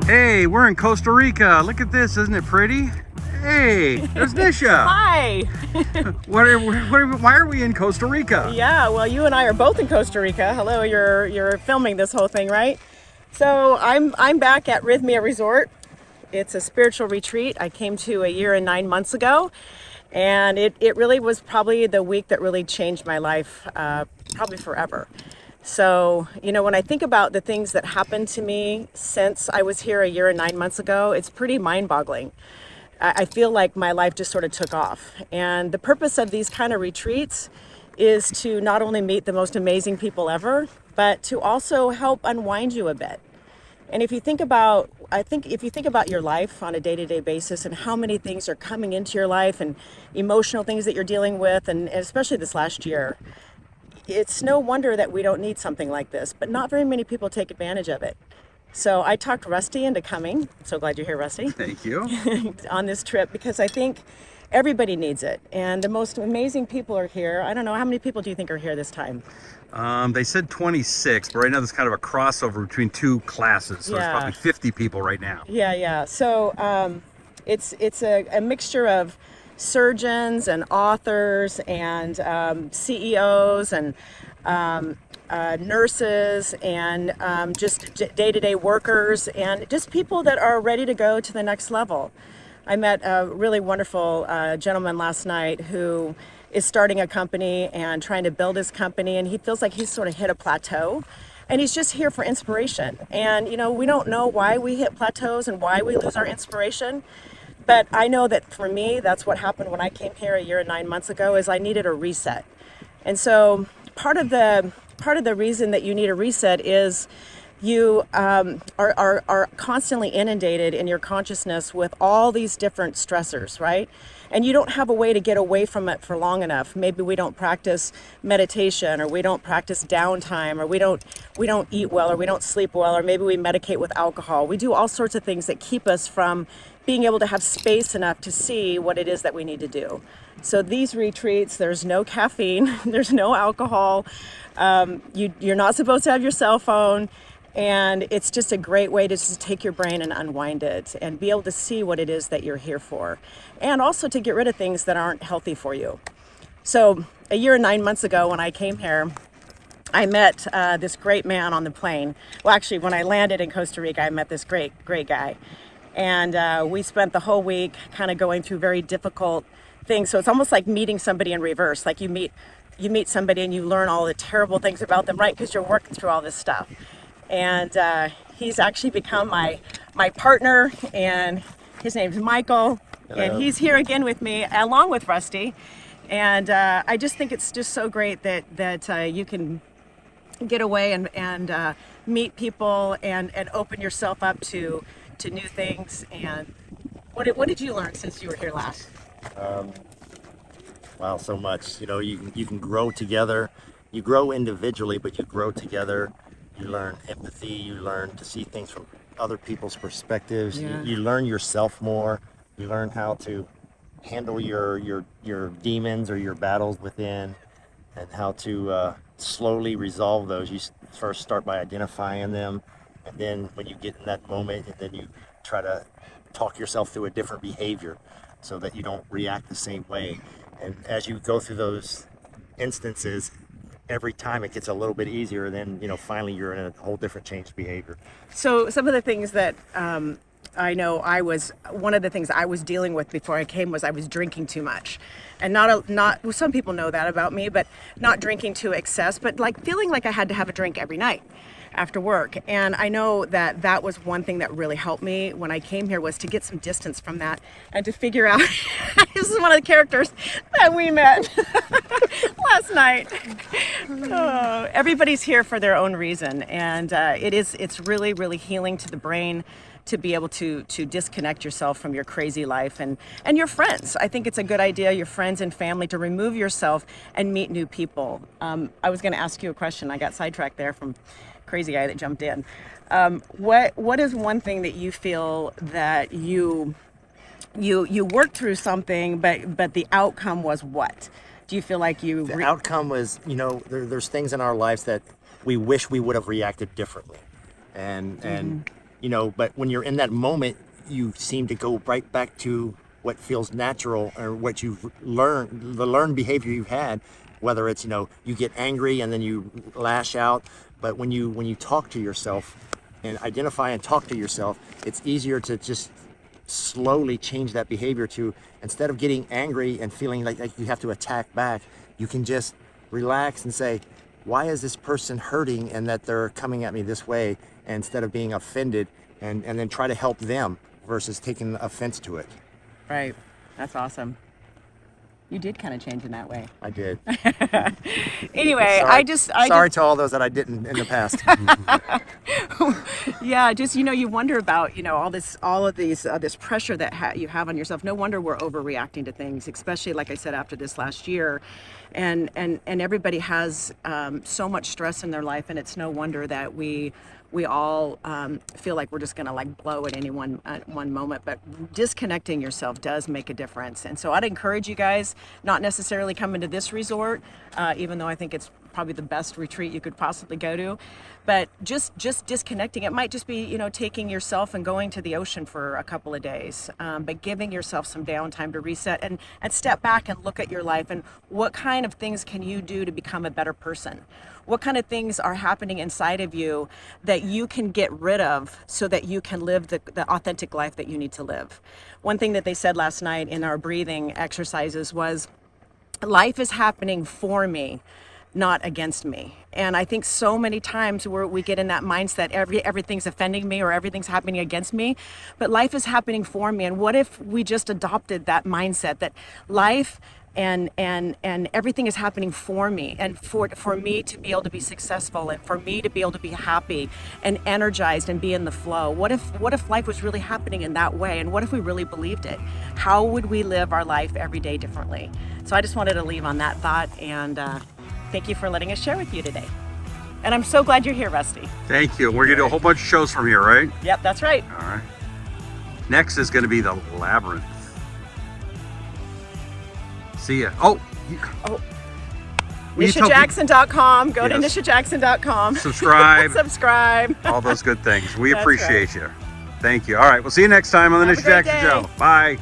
Hey, we're in Costa Rica. Look at this, isn't it pretty? Hey, there's Nisha. Hi. Why are we in Costa Rica? Yeah, well, you and I are both in Costa Rica. Hello, you're filming this whole thing, right? So I'm back at Rythmia Resort. It's a spiritual retreat. I came to a year and 9 months ago, and it really was probably the week that really changed my life, probably forever. So, when I think about the things that happened to me since I was here a year and 9 months ago, it's pretty mind-boggling. I feel like my life just sort of took off. And the purpose of these kind of retreats is to not only meet the most amazing people ever, but to also help unwind you a bit. And if you think about your life on a day-to-day basis and how many things are coming into your life and emotional things that you're dealing with, and especially this last year, it's no wonder that we don't need something like this, but not very many people take advantage of it. So I talked Rusty into coming. So glad you're here, Rusty. Thank you. On this trip, because I think everybody needs it. And the most amazing people are here. I don't know, how many people do you think are here this time? They said 26, but right now there's kind of a crossover between two classes. So there's probably 50 people right now. Yeah. So it's a mixture of surgeons and authors and CEOs and nurses and just day-to-day workers and just people that are ready to go to the next level. I met a really wonderful gentleman last night who is starting a company and trying to build his company, and he feels like he's sort of hit a plateau. And he's just here for inspiration. And, we don't know why we hit plateaus and why we lose our inspiration. But I know that for me, that's what happened when I came here a year and 9 months ago, is I needed a reset. And so part of the reason that you need a reset is you are constantly inundated in your consciousness with all these different stressors, right? And you don't have a way to get away from it for long enough. Maybe we don't practice meditation, or we don't practice downtime, or we don't eat well, or we don't sleep well, or maybe we medicate with alcohol. We do all sorts of things that keep us from being able to have space enough to see what it is that we need to do. So these retreats, there's no caffeine, there's no alcohol, you're not supposed to have your cell phone, and it's just a great way to just take your brain and unwind it and be able to see what it is that you're here for, and also to get rid of things that aren't healthy for you. So a year and 9 months ago when I came here, I met this great man on the plane. Well, actually, when I landed in Costa Rica, I met this great guy. And we spent the whole week kind of going through very difficult things. So it's almost like meeting somebody in reverse. Like you meet somebody and you learn all the terrible things about them, right? Because you're working through all this stuff. And he's actually become my partner, and his name's Michael. Hello. And he's here again with me, along with Rusty. And I just think it's just so great that you can get away and meet people and open yourself up to new things. And what did you learn since you were here last? Wow, so much. You can grow together. You grow individually, but you grow together. You learn empathy. You learn to see things from other people's perspectives. Yeah. You learn yourself more. You learn how to handle your demons or your battles within, and how to slowly resolve those. You first start by identifying them, and then when you get in that moment, and then you try to talk yourself through a different behavior so that you don't react the same way. And as you go through those instances, every time it gets a little bit easier, then finally you're in a whole different changed behavior. So some of the things that I know one of the things I was dealing with before I came was I was drinking too much. And well, some people know that about me, but not drinking to excess, but like feeling like I had to have a drink every night after work. And I know that was one thing that really helped me when I came here, was to get some distance from that and to figure out this is one of the characters that we met last night. Oh, everybody's here for their own reason, and it's really, really healing to the brain to be able to disconnect yourself from your crazy life and your friends. I think it's a good idea, your friends and family, to remove yourself and meet new people. I was going to ask you a question. I got sidetracked there from crazy guy that jumped in. What is one thing that you feel that you worked through something, but the outcome was what? Do you feel like the outcome was, there's things in our lives that we wish we would have reacted differently, and you know, but when you're in that moment, you seem to go right back to what feels natural or what you've learned, the learned behavior you've had, whether it's, you know, you get angry and then you lash out. But when you talk to yourself and identify and talk to yourself, it's easier to just slowly change that behavior to, instead of getting angry and feeling like you have to attack back, you can just relax and say, why is this person hurting and that they're coming at me this way? And instead of being offended, and then try to help them versus taking offense to it. Right. That's awesome. You did kind of change in that way. I did. Anyway, sorry, sorry to all those that I didn't in the past. Yeah, just, you know, you wonder about, you know, all of these this pressure that you have on yourself. No wonder we're overreacting to things, especially like I said after this last year, and everybody has so much stress in their life, and it's no wonder that we all feel like we're just gonna like blow at any one moment. But disconnecting yourself does make a difference. And so I'd encourage you guys, not necessarily come into this resort, even though I think it's probably the best retreat you could possibly go to, but just disconnecting. It might just be, you know, taking yourself and going to the ocean for a couple of days, but giving yourself some downtime to reset and step back and look at your life and what kind of things can you do to become a better person. What kind of things are happening inside of you that you can get rid of so that you can live the authentic life that you need to live? One thing that they said last night in our breathing exercises was, life is happening for me, not against me. And I think so many times we get in that mindset, everything's offending me or everything's happening against me, but life is happening for me. And what if we just adopted that mindset that life and everything is happening for me, and for me to be able to be successful, and for me to be able to be happy and energized and be in the flow? What if life was really happening in that way? And what if we really believed it? How would we live our life every day differently? So I just wanted to leave on that thought, and thank you for letting us share with you today. And I'm so glad you're here, Rusty. Thank you. We're going to do a whole bunch of shows from here, right? Yep, that's right. All right. Next is going to be the Labyrinth. See ya. Oh. NishaJackson.com. Go to Yes. NishaJackson.com. Subscribe. Subscribe. All those good things. We That's appreciate you. Thank you. All right. We'll see you next time on the Have a Nisha great Jackson day. Show. Bye.